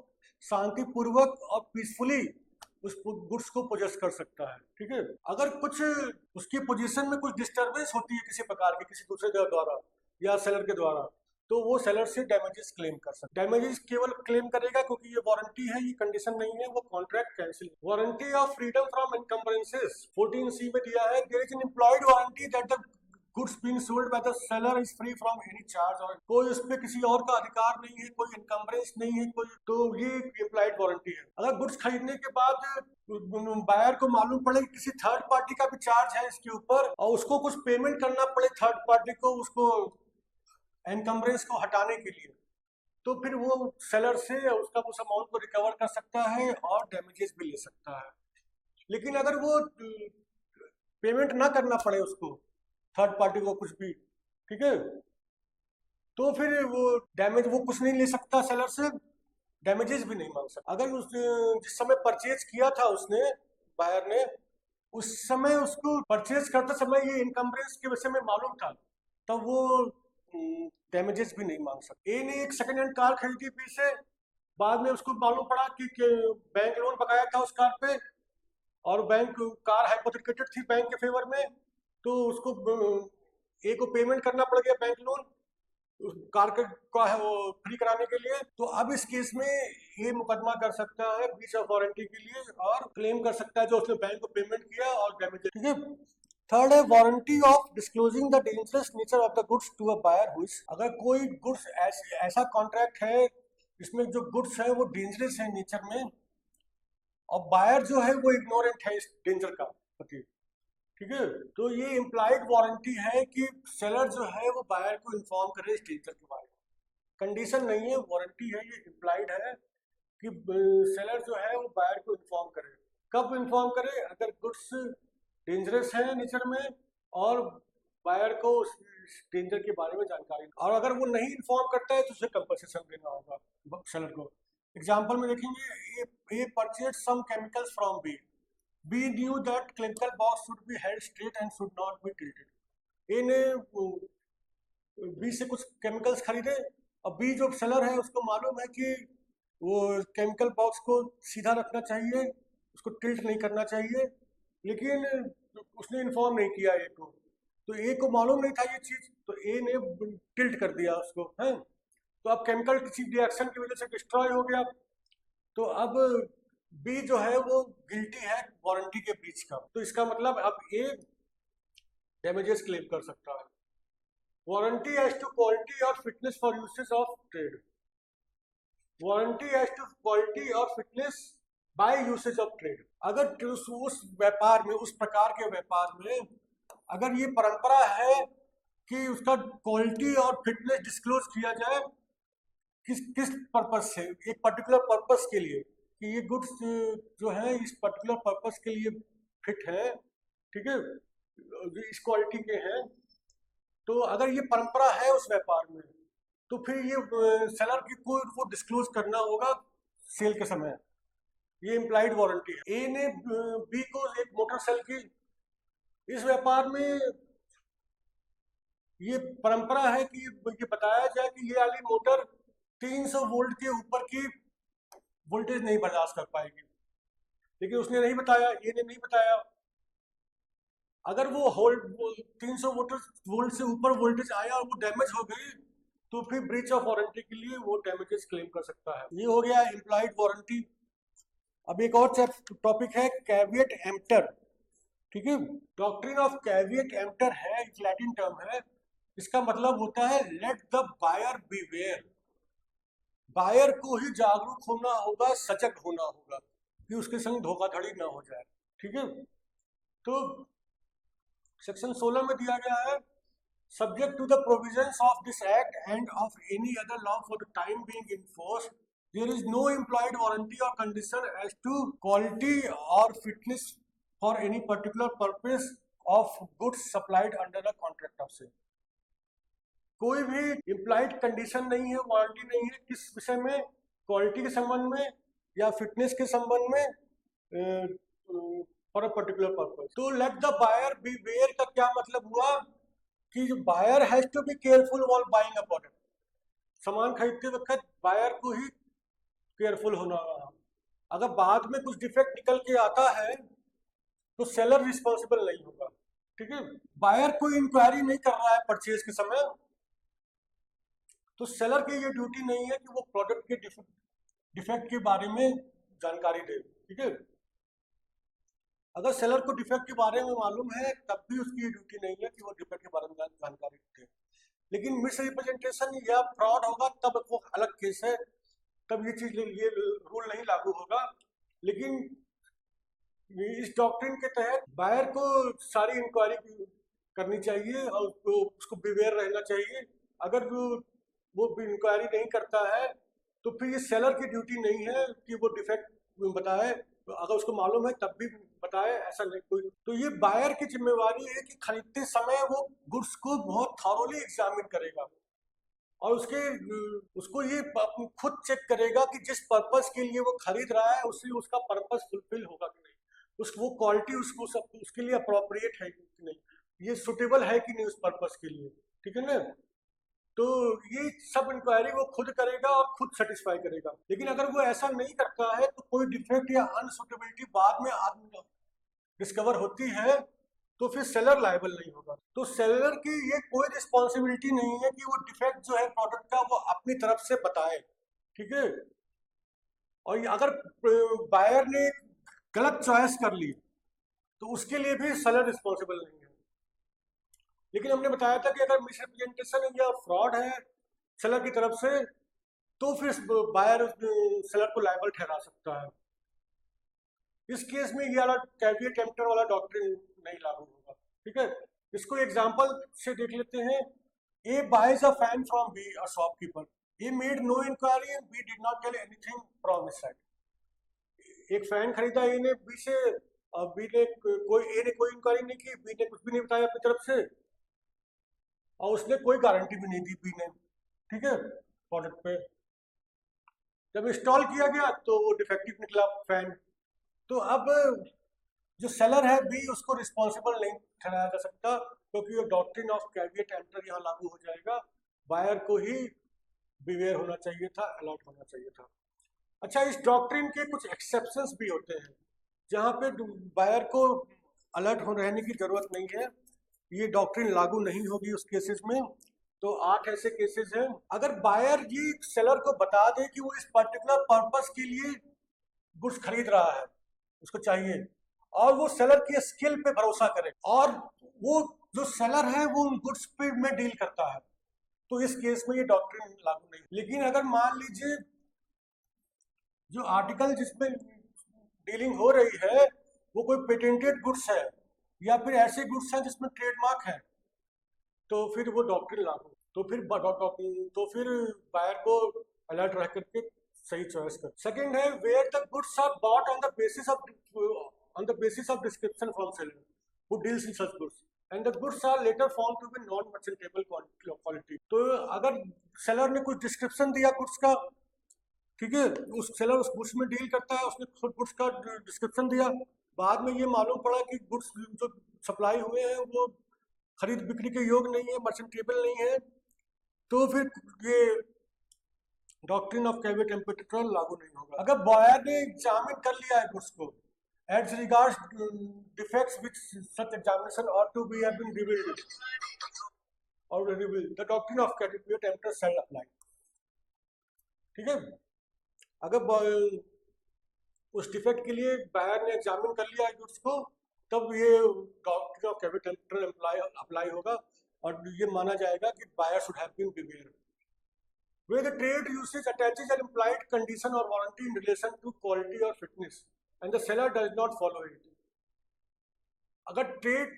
शांतिपूर्वक और पीसफुली उस गुड्स को पोजेस कर सकता है, ठीक है। अगर कुछ उसकी पोजीशन में कुछ डिस्टरबेंस होती है किसी प्रकार की, किसी दूसरे द्वारा या सेलर के द्वारा, तो वो सेलर से डैमेजेस क्लेम कर सकता है। डैमेजेस केवल क्लेम करेगा क्योंकि ये वारंटी है, ये कंडीशन नहीं है, वो contract cancel. Warranty of freedom from encumbrances 14C में दिया है, there is an employed warranty that the goods being sold by the seller is free from any charge, और कोई उस पे किसी और का अधिकार नहीं है, कोई इनकम्बरेंस नहीं है कोई, तो ये एम्प्लॉयड वारंटी है। अगर गुड्स खरीदने के बाद बायर को मालूम पड़े कि किसी थर्ड पार्टी का भी चार्ज है इसके ऊपर, और उसको कुछ पेमेंट करना पड़े थर्ड पार्टी को, उसको एनकम्बरेंस को हटाने के लिए, तो फिर वो सेलर से उसका उस अमाउंट को रिकवर कर सकता है और डैमेजेस भी ले सकता है। लेकिन अगर वो पेमेंट ना करना पड़े उसको, थर्ड पार्टी को कुछ भी, ठीक है, तो फिर वो डैमेज, वो कुछ नहीं ले सकता सेलर से, डैमेजेस भी नहीं मांग सकता। अगर उस जिस समय परचेज किया था उसने, बायर ने, उस समय उसको परचेज करते समय ये इनकम्बरेंस के विषय में मालूम था, तब वो डैमेजेस भी नहीं मांग सकते। ए ने एक सेकंड हैंड कार खरीदी बी से, बाद में उसको मालूम पड़ा कि बैंक लोन बकाया था उस कार पे, और बैंक कार हाइपोथेकेटेड थी बैंक के फेवर में, तो उसको ए को पेमेंट करना पड़ गया बैंक लोन उस कार का है वो फ्री कराने के लिए, तो अब इस केस में ये मुकदमा कर सकता है ब्रीच ऑफ वारंटी के लिए, और क्लेम कर सकता है जो उसने बैंक को पेमेंट किया और डैमेज, ठीक है। थर्ड है warranty of disclosing the dangerous nature of the goods to a buyer who is, अगर कोई गुड्स ऐसा कॉन्ट्रैक्ट है जिसमें जो गुड्स है वो डेंजरस है नेचर में, और बायर जो है वो इग्नोरेंट है इस डेंजर का प्रति, ठीक है, तो ये इम्प्लाइड वारंटी है कि सेलर जो है वो बायर को इन्फॉर्म करे इस डेंजर के बारे में। कंडीशन नहीं है, वारंटी है, ये इम्प्लाइड है कि सेलर जो है वो बायर को इन्फॉर्म करे। कब इन्फॉर्म करे? अगर गुड्स डेंजरस है नेचर में और बायर को उस डेंजर के बारे में जानकारी, और अगर वो नहीं इन्फॉर्म करता है तो उसे कंपनसेशन देना होगा सेलर को। एग्जाम्पल में देखेंगे, A purchase some chemicals from B, B knew that chemical box should be held straight and should not be tilted. A ने बी से कुछ केमिकल्स खरीदे, और बी जो सेलर है उसको मालूम है कि वो केमिकल बॉक्स को सीधा रखना चाहिए, उसको टिल्ट नहीं करना चाहिए, लेकिन उसने इन्फॉर्म नहीं किया ए को, तो ए को मालूम नहीं था ये चीज़, तो ए ने टिल्ट कर दिया उसको, है। तो अब केमिकल किसी रिएक्शन की वजह से डिस्ट्रॉय हो गया, तो अब बी जो है वो गिल्टी है वारंटी के ब्रीच का, तो इसका मतलब अब ए डैमेजेस क्लेम कर सकता है। वारंटी एज टू क्वालिटी और fitness for usage of trade, warranty as to quality और fitness by usage of trade. अगर उस व्यापार में, उस प्रकार के व्यापार में अगर ये परंपरा है कि उसका क्वालिटी और फिटनेस डिस्क्लोज किया जाए, किस किस पर्पस से, एक पर्टिकुलर पर्पस के लिए, कि ये गुड्स जो है इस पर्टिकुलर पर्पस के लिए फिट है, ठीक है, इस क्वालिटी के हैं, तो अगर ये परंपरा है उस व्यापार में, तो फिर ये सेलर की को डिस्क्लोज करना होगा सेल के समय। ये इम्प्लाइड वारंटी है। ए ने बी को एक मोटर सेल की, इस व्यापार में ये परंपरा है कि ये बताया जाए कि ये वाली मोटर 300 वोल्ट के ऊपर की वोल्टेज नहीं बर्दाश्त कर पाएगी, लेकिन उसने नहीं बताया, ये ने नहीं बताया। अगर वो 300 वोल्ट से ऊपर वोल्टेज आया और वो डैमेज हो गई, तो फिर ब्रीच ऑफ वारंटी के लिए वो डैमेजेस क्लेम कर सकता है। ये हो गया इम्प्लाइड वारंटी। अब एक और टॉपिक है कैविएट एम्प्टर, ठीक है। डॉक्ट्रिन ऑफ कैविएट एम्प्टर है, एक लैटिन टर्म है, इसका मतलब होता है let the buyer beware. Buyer को ही जागरूक होना होगा, सजग होना होगा कि उसके संग धोखाधड़ी ना हो जाए, ठीक है। तो सेक्शन 16 में दिया गया है, subject to the provisions of this act and of any other law for the time being enforced, there is no implied warranty or condition as to quality or fitness for any particular purpose of goods supplied under a contract of sale। कोई भी implied condition नहीं है, warranty नहीं है, किस विषय में, quality के संबंध में या फिटनेस के संबंध में, फॉर अ पर्टिकुलर पर्पस। तो let the buyer beware का क्या मतलब हुआ कि buyer has to be careful while buying a product. सामान खरीदते वक्त बायर को ही केयरफुल होना होगा। अगर बाद में कुछ डिफेक्ट निकल के आता है तो सेलर रिस्पॉन्सिबल नहीं होगा, ठीक है। बायर कोई इंक्वायरी नहीं कर रहा है परचेज के समय, तो सेलर की ये ड्यूटी नहीं है कि वो प्रोडक्ट के डिफेक्ट के बारे में जानकारी दे, ठीक है। अगर सेलर को डिफेक्ट के बारे में मालूम है तब भी उसकी ये ड्यूटी नहीं है कि वो डिफेक्ट के बारे में जानकारी दे। लेकिन मिस रिप्रेजेंटेशन या फ्रॉड होगा तब वो अलग केस है, तब ये चीज, ये रूल नहीं लागू होगा। लेकिन इस डॉक्ट्रिन के तहत बायर को सारी इंक्वायरी करनी चाहिए और उसको बिवेयर रहना चाहिए। अगर वो इंक्वायरी नहीं करता है तो फिर ये सेलर की ड्यूटी नहीं है कि वो डिफेक्ट बताए, तो अगर उसको मालूम है तब भी बताए, ऐसा नहीं कोई। तो ये बायर की जिम्मेवारी है कि खरीदते समय वो गुड्स को बहुत थॉरोली एग्जामिन करेगा और उसको ये खुद चेक करेगा कि जिस पर्पस के लिए वो खरीद रहा है उसका पर्पस फुलफिल होगा कि नहीं, वो क्वालिटी उसके लिए अप्रोप्रिएट है कि नहीं, ये सुटेबल है कि नहीं उस पर्पस के लिए, ठीक है ना। तो ये सब इंक्वायरी वो खुद करेगा और खुद सेटिस्फाई करेगा। लेकिन अगर वो ऐसा नहीं करता है तो कोई डिफेक्ट या अनसुटेबिलिटी बाद में डिस्कवर होती है तो फिर सेलर लायबल नहीं होगा। तो सेलर की ये कोई रिस्पॉन्सिबिलिटी नहीं है कि वो डिफेक्ट जो है प्रोडक्ट का वो अपनी तरफ से बताए, ठीक है। और अगर बायर ने गलत चॉइस कर ली तो उसके लिए भी सेलर रिस्पॉन्सिबल नहीं है। लेकिन हमने बताया था कि अगर मिसरिप्रेजेंटेशन या फ्रॉड है सेलर की तरफ से तो फिर बायर सेलर को लायबल ठहरा सकता है। इस केस में ये वाला कैविएट एम्प्टर वाला डॉक्ट्रिन नहीं लागू होगा, ठीक है। इसको एग्जांपल से देख लेते हैं। A buys a fan from B a shopkeeper, A made no inquiry and B did not tell anything from his side. एक फैन खरीदा ए ने बी से, और बी ने कोई ए ने कोई इंक्वायरी नहीं की, बी ने कुछ भी नहीं बताया अपनी तरफ से, और उसने कोई गारंटी भी नहीं दी बी ने, ठीक है, प्रोडक्ट पे। जब इंस्टॉल किया गया तो वो डिफेक्टिव निकला फैन। तो अब जो सेलर है बी, उसको रिस्पॉन्सिबल नहीं ठहराया जा सकता, क्योंकि ये डॉक्ट्रिन ऑफ कैविएट एम्पटर यहाँ लागू हो जाएगा। बायर को ही बिवेयर होना चाहिए था, अलर्ट होना चाहिए था। अच्छा, इस डॉक्ट्रिन के कुछ एक्सेप्शंस भी होते हैं जहाँ पे बायर को अलर्ट हो रहने की जरूरत नहीं है, ये डॉक्ट्रिन लागू नहीं होगी उस केसेस में। तो 8 ऐसे केसेस हैं। अगर बायर जी सेलर को बता दे कि वो इस पर्टिकुलर पर्पस के लिए गुड्स खरीद रहा है, उसको चाहिए, और वो सेलर की स्किल पे भरोसा करे, और वो जो सेलर है वो उन गुड्स पे में डील करता है, तो इस केस में ये डॉक्ट्रिन लागू नहीं। लेकिन अगर मान लीजिए जो आर्टिकल जिसमें डीलिंग हो रही है वो कोई पेटेंटेड गुड्स है, या फिर ऐसे गुड्स हैं जिसमें ट्रेडमार्क है, तो फिर वो डॉक्ट्रिन लागू, तो फिर बायर को अलर्ट रह करके सही चॉइस कर। सेकंड है where the goods are bought on the basis of description from seller who deals in such goods and the goods are later found to be non merchantable quality. तो अगर seller ने कुछ description दिया goods का, ठीक है, उस seller उस गुड्स में डील करता है, उसने खुद गुड्स का डिस्क्रिप्शन दिया, बाद में ये मालूम पड़ा कि गुड्स जो सप्लाई हुए हैं वो खरीद बिक्री के योग्य नहीं है, मर्चेंटेबल नहीं है, तो फिर ये डॉक्ट्रिन ऑफ कैविएट एम्पटर लागू नहीं होगा। अगर बायर ने एग्जामिन कर लिया है गुड्स को as regards defects which such examination ought to be have been revealed or revealed, the doctrine of caveat emptor shall apply. ठीक है, अगर उस डिफेक्ट के लिए बायर ने एग्जामिन कर लिया है गुड्स को, तब ये doctrine of caveat emptor apply होगा, और ये माना जाएगा कि buyer should have been beware. Where the trade usage attaches an implied condition or warranty in relation to quality or fitness and the seller does not follow it. अगर trade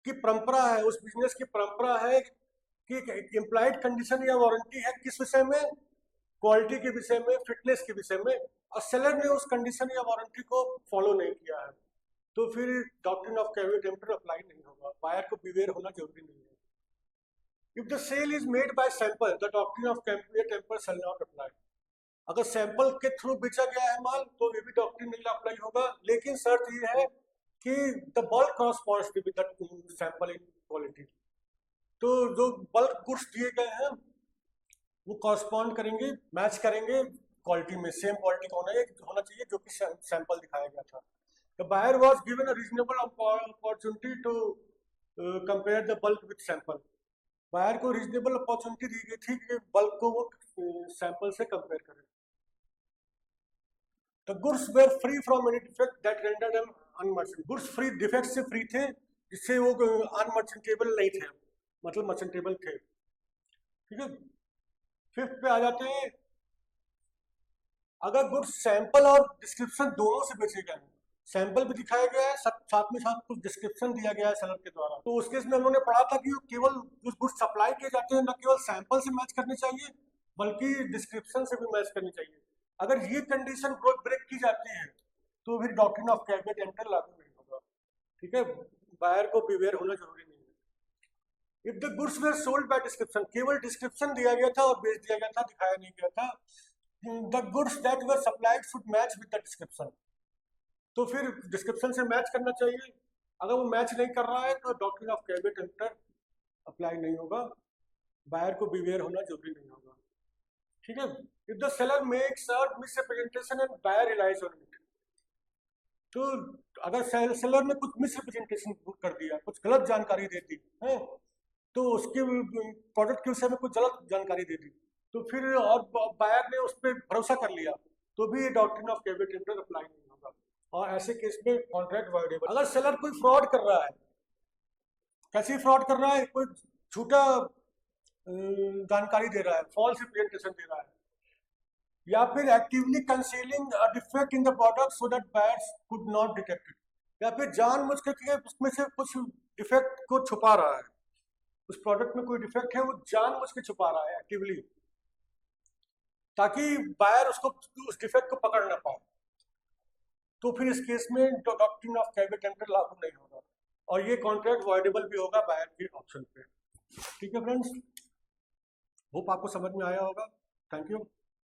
की परंपरा है, उस बिजनेस की परंपरा है कि इम्प्लाइड कंडीशन या वारंटी है किस विषय में, क्वालिटी के विषय में, फिटनेस के विषय में, और सेलर ने उस कंडीशन या वारंटी को फॉलो नहीं किया है, तो फिर doctrine of caveat emptor apply नहीं होगा, बायर को बिवेयर होना जरूरी नहीं है। If the sale is made by sample, the doctrine of caveat emptor shall not apply. अगर सैंपल के थ्रू बेचा गया है माल तो ये भी डॉक्ट्रिन नहीं अप्लाई होगा, लेकिन शर्त ये है कि the bulk corresponds to the sample in quality. तो जो बल्क गुड्स दिए गए हैं वो कॉरस्पॉन्ड करेंगे, मैच करेंगे क्वालिटी में, सेम क्वालिटी का होना चाहिए जो कि सैंपल दिखाया गया था। The buyer was given a reasonable opportunity to compare the bulk with sample. Buyer को रीजनेबल अपॉर्चुनिटी दी गई थी कि बल्क को वो सैंपल से कंपेयर करें। The goods were free from any defect that rendered them unmerchantable. Goods free, defect से फ्री थे जिससे वो अनमर्चेंटेबल नहीं थे, मतलब मर्चेंटेबल थे। ठीक है, फिफ्थ पे आ जाते हैं, अगर गुड्स सैंपल और डिस्क्रिप्शन दोनों से बेचे गए हैं, सैंपल भी दिखाया गया है, साथ में साथ कुछ डिस्क्रिप्शन दिया गया है सेलर के द्वारा, तो उस केस में उन्होंने पढ़ा था कि केवल जो गुड्स सप्लाई किए जाते हैं न केवल सैंपल से मैच करने चाहिए बल्कि डिस्क्रिप्शन से भी मैच करनी चाहिए। अगर ये कंडीशन ब्रेक की जाती है तो फिर डॉक्ट्रिन ऑफ कैविएट एम्पटर लागू नहीं होगा। ठीक है, बायर को बिवेयर होना जरूरी नहीं है। If the goods were sold by description, केवल डिस्क्रिप्शन दिया गया था और बेच दिया गया था, दिखाया नहीं गया था, the goods that were supplied should match with the description, तो फिर डिस्क्रिप्शन से मैच करना चाहिए। अगर वो मैच नहीं कर रहा है तो doctrine of caveat emptor apply नहीं होगा, बायर को बिवेयर होना जरूरी नहीं होगा। ठीक है, if the seller makes a misrepresentation and buyer relies on it, तो अगर सेलर ने कुछ मिसरिप्रेजेंटेशन कर दिया, कुछ गलत जानकारी दे दी है, तो उसके प्रोडक्ट के विषय में कुछ गलत जानकारी दे दी, तो फिर और बायर ने उस पर भरोसा कर लिया, तो भी doctrine of caveat emptor apply नहीं होगा, और ऐसे केस में कॉन्ट्रैक्ट वायडेबल। अगर सेलर कोई फ्रॉड कर रहा है, कैसे फ्रॉड कर रहा है, कोई झूठा जानकारी दे रहा है, फॉल्स रिप्रेजेंटेशन दे रहा है, या फिर actively concealing a defect in the product so that buyers could not detect it, या फिर जानबूझ के उसमें से कुछ डिफेक्ट को छुपा रहा है, उस प्रोडक्ट में कोई डिफेक्ट है वो जानबूझ के छुपा रहा है एक्टिवली, ताकि बायर उसको उस डिफेक्ट को पकड़ ना पाए, तो फिर इस केस में डॉक्ट्रिन ऑफ कैविएट एम्पटर लागू नहीं होगा, और ये कॉन्ट्रैक्ट वॉइडेबल भी होगा बायर के ऑप्शन पे। ठीक है फ्रेंड्स, होप आपको समझ में आया होगा। Thank you.